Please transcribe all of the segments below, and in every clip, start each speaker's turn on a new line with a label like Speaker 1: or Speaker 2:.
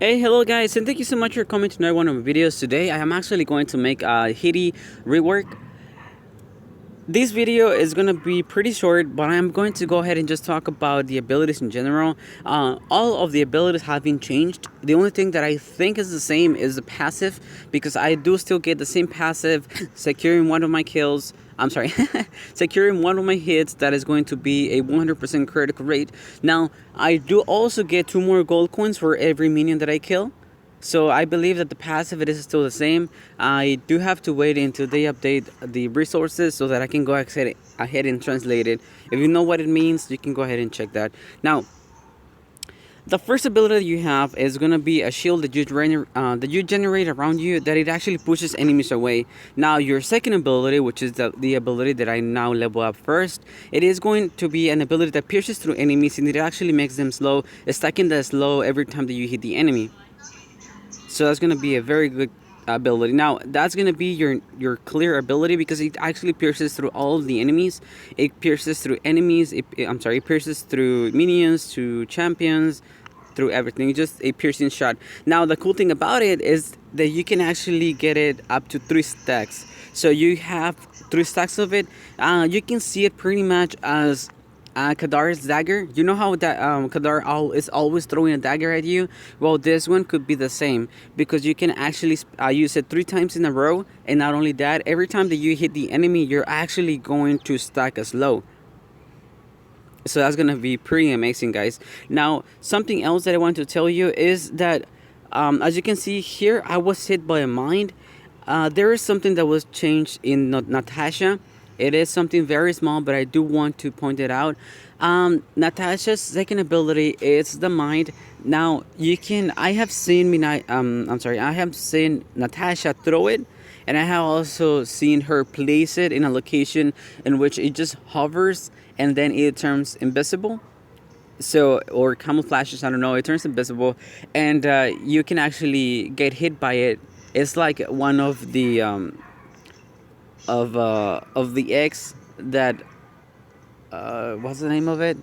Speaker 1: Hey, hello guys, and thank you so much for coming to another one of my videos. Today I am actually going to make a Hitty rework. This video is going to be pretty short, but I'm going to go ahead and just talk about the abilities in general. All of the abilities have been changed. The only thing that I think is the same is the passive, because I do still get the same passive, securing one of my kills. I'm sorry, securing one of my hits that is going to be a 100% critical rate. Now, I do also get 2 more gold coins for every minion that I kill. So I believe that the passive it is still the same. I do have to wait until they update the resources so that I can go ahead and translate it. If you know what it means, you can go ahead and check that. Now, the first ability that you have is gonna be a shield that you generate around you that it actually pushes enemies away. Now your second ability, which is the ability that I now level up first, it is going to be an ability that pierces through enemies and it actually makes them slow, stacking the slow every time that you hit the enemy. So that's gonna be a very good ability. Now that's gonna be your clear ability because it actually pierces through all of the enemies. It pierces through enemies. It pierces through minions, to champions, through everything. It's just a piercing shot. Now the cool thing about it is that you can actually get it up to 3 stacks. So you have 3 stacks of it. You can see it pretty much as Kadar's dagger. You know how that Kadar is always throwing a dagger at you? Well, this one could be the same because you can actually use it 3 times in a row. And not only that, every time that you hit the enemy, you're actually going to stack as low. So that's gonna be pretty amazing, guys. Now, something else that I want to tell you is that, as you can see here, I was hit by a mine. There is something that was changed in Natasha. It is something very small, but I do want to point it out. Natasha's second ability is the mind. Now you can. I have seen I'm sorry. I have seen Natasha throw it, and I have also seen her place it in a location in which it just hovers and then it turns invisible. So or camouflages, I don't know, it turns invisible, and you can actually get hit by it. It's like one of the eggs that what's the name of it,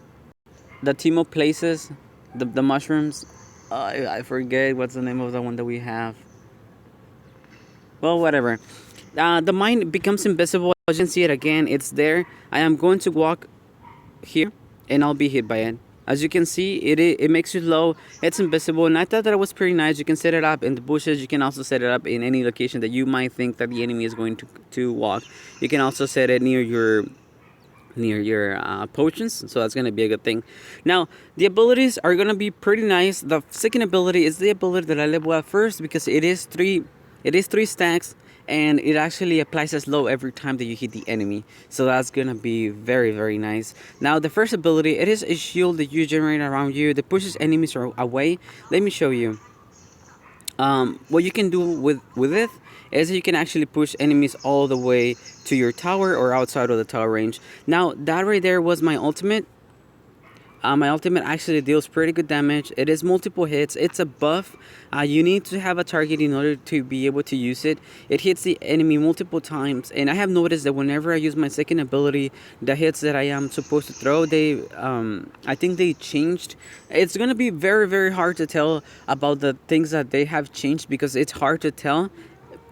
Speaker 1: the Timo places, the mushrooms. I forget what's the name of the one that we have. Well, whatever. The mine becomes invisible. As you can see it again, it's there. I am going to walk here and I'll be hit by it. As you can see, it makes you low. It's invisible, and I thought that it was pretty nice. You can set it up in the bushes. You can also set it up in any location that you might think that the enemy is going to walk. You can also set it near your potions, so that's gonna be a good thing. Now the abilities are gonna be pretty nice. The second ability is the ability that I level up first because it is 3 stacks, and it actually applies as low every time that you hit the enemy, so that's gonna be very very nice. Now the first ability, it is a shield that you generate around you that pushes enemies away. Let me show you. What you can do with it is you can actually push enemies all the way to your tower or outside of the tower range. Now that right there was my ultimate. My ultimate actually deals pretty good damage. It is multiple hits. It's a buff. You need to have a target in order to be able to use it. It hits the enemy multiple times, and I have noticed that whenever I use my second ability, the hits that I am supposed to throw, I think they changed. It's gonna be very very hard to tell about the things that they have changed because it's hard to tell.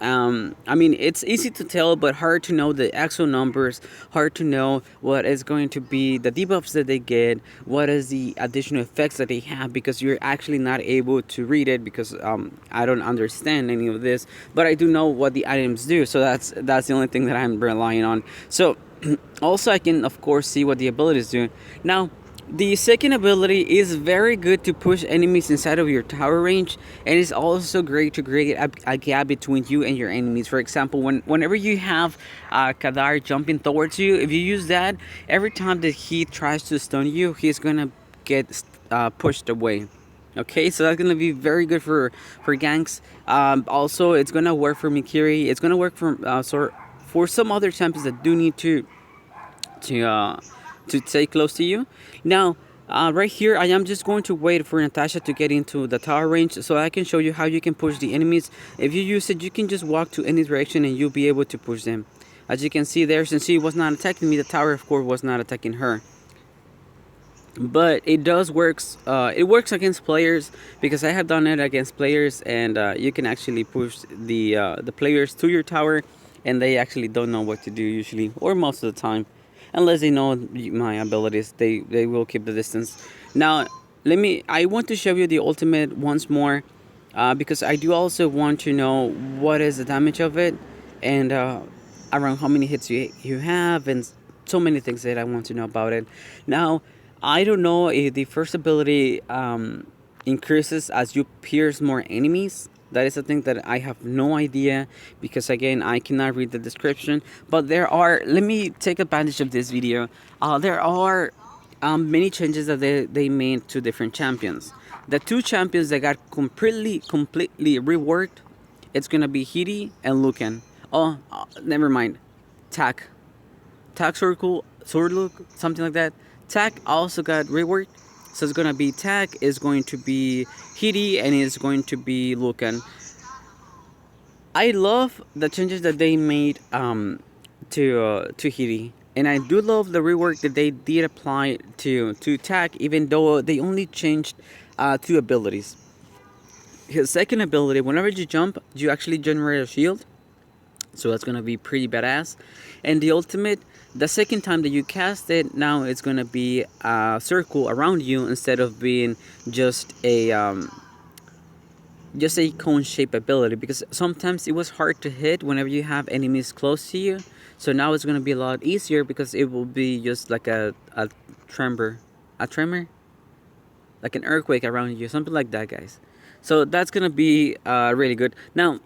Speaker 1: I mean, it's easy to tell, but hard to know the actual numbers. Hard to know what is going to be the debuffs that they get, what is the additional effects that they have, because you're actually not able to read it because I don't understand any of this, but I do know what the items do. So that's the only thing that I'm relying on. So also I can of course see what the abilities do. Now the second ability is very good to push enemies inside of your tower range, and it's also great to create a gap between you and your enemies. For example, whenever you have Kadar jumping towards you, if you use that, every time that he tries to stun you, he's gonna get pushed away. Okay, so that's gonna be very good for ganks. Also, it's gonna work for Mikiri. It's gonna work for some other champions that do need to uh, to stay close to you. Now, right here, I am just going to wait for Natasha to get into the tower range so I can show you how you can push the enemies. If you use it, you can just walk to any direction and you'll be able to push them. As you can see there, since she was not attacking me, the tower of course was not attacking her. but it does works. It works against players because I have done it against players, and you can actually push the players to your tower, and they actually don't know what to do usually, or most of the time, unless they know my abilities. They will keep the distance. Now, I want to show you the ultimate once more, because I do also want to know what is the damage of it, and around how many hits you have, and so many things that I want to know about it. Now, I don't know if the first ability increases as you pierce more enemies. That is a thing that I have no idea, because again I cannot read the description. But there are. Let me take advantage of this video. There are many changes that they made to different champions. The two champions that got completely reworked, it's gonna be Hiri and Lucan. Oh, never mind. Tak. Tak Circle, Swordlook, something like that. Tak also got reworked. So it's gonna be Tak, is going to be Hiri, and is going to be Lucan. I love the changes that they made to Hiri, and I do love the rework that they did apply to Tak, even though they only changed two abilities. His second ability, whenever you jump, you actually generate a shield, so that's gonna be pretty badass. And the ultimate, the second time that you cast it, now it's gonna be a circle around you instead of being just a cone shape ability, because sometimes it was hard to hit whenever you have enemies close to you. So now it's gonna be a lot easier because it will be just like a tremor, like an earthquake around you, something like that, guys. So that's gonna be really good. Now,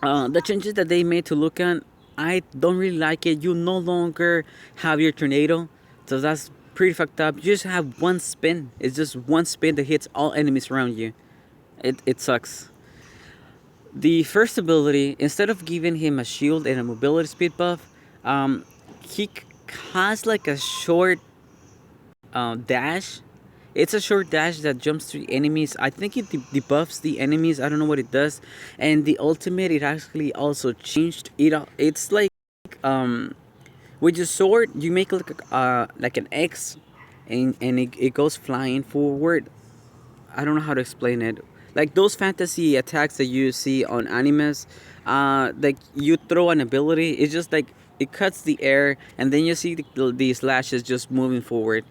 Speaker 1: the changes that they made to Lucan, I don't really like it. You no longer have your tornado, so that's pretty fucked up. You just have one spin. It's just one spin that hits all enemies around you. It sucks. The first ability, instead of giving him a shield and a mobility speed buff, he has like a short dash. It's a short dash that jumps to enemies. I think it debuffs the enemies. I don't know what it does. And the ultimate, it actually also changed. It's like with your sword, you make like an X, and it goes flying forward. I don't know how to explain it. Like those fantasy attacks that you see on animes, like you throw an ability, it's just like it cuts the air, and then you see the slashes just moving forward.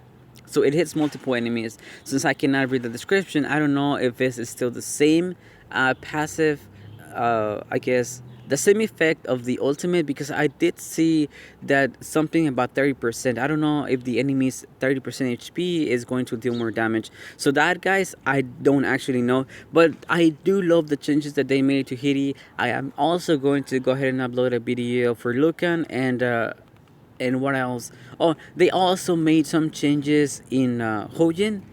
Speaker 1: So it hits multiple enemies. Since I cannot read the description, I don't know if this is still the same passive, I guess, the same effect of the ultimate, because I did see that something about 30%. I don't know if the enemy's 30% HP is going to deal more damage. So that, guys, I don't actually know. But I do love the changes that they made to Hiri. I am also going to go ahead and upload a video for Lucan, and what else? Oh, they also made some changes in Hojin.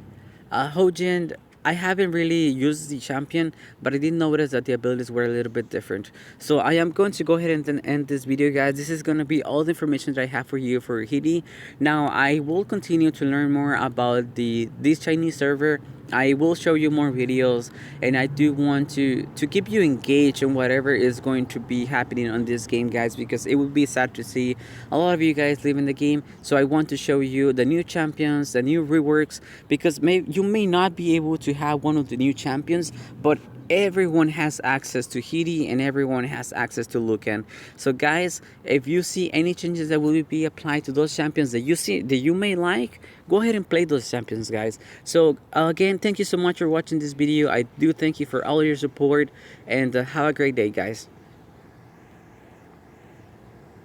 Speaker 1: Hojin, I haven't really used the champion, but I did notice that the abilities were a little bit different. So I am going to go ahead and then end this video, guys. This is going to be all the information that I have for you for Hiri. Now, I will continue to learn more about this Chinese server. I will show you more videos, and I do want to keep you engaged in whatever is going to be happening on this game, guys, because it would be sad to see a lot of you guys leaving the game. So I want to show you the new champions, the new reworks, because you may not be able to have one of the new champions, but everyone has access to Hiri, and everyone has access to Lucan. So guys, if you see any changes that will be applied to those champions that you may like, go ahead and play those champions, guys. So again, thank you so much for watching this video. I do thank you for all your support, and have a great day, guys.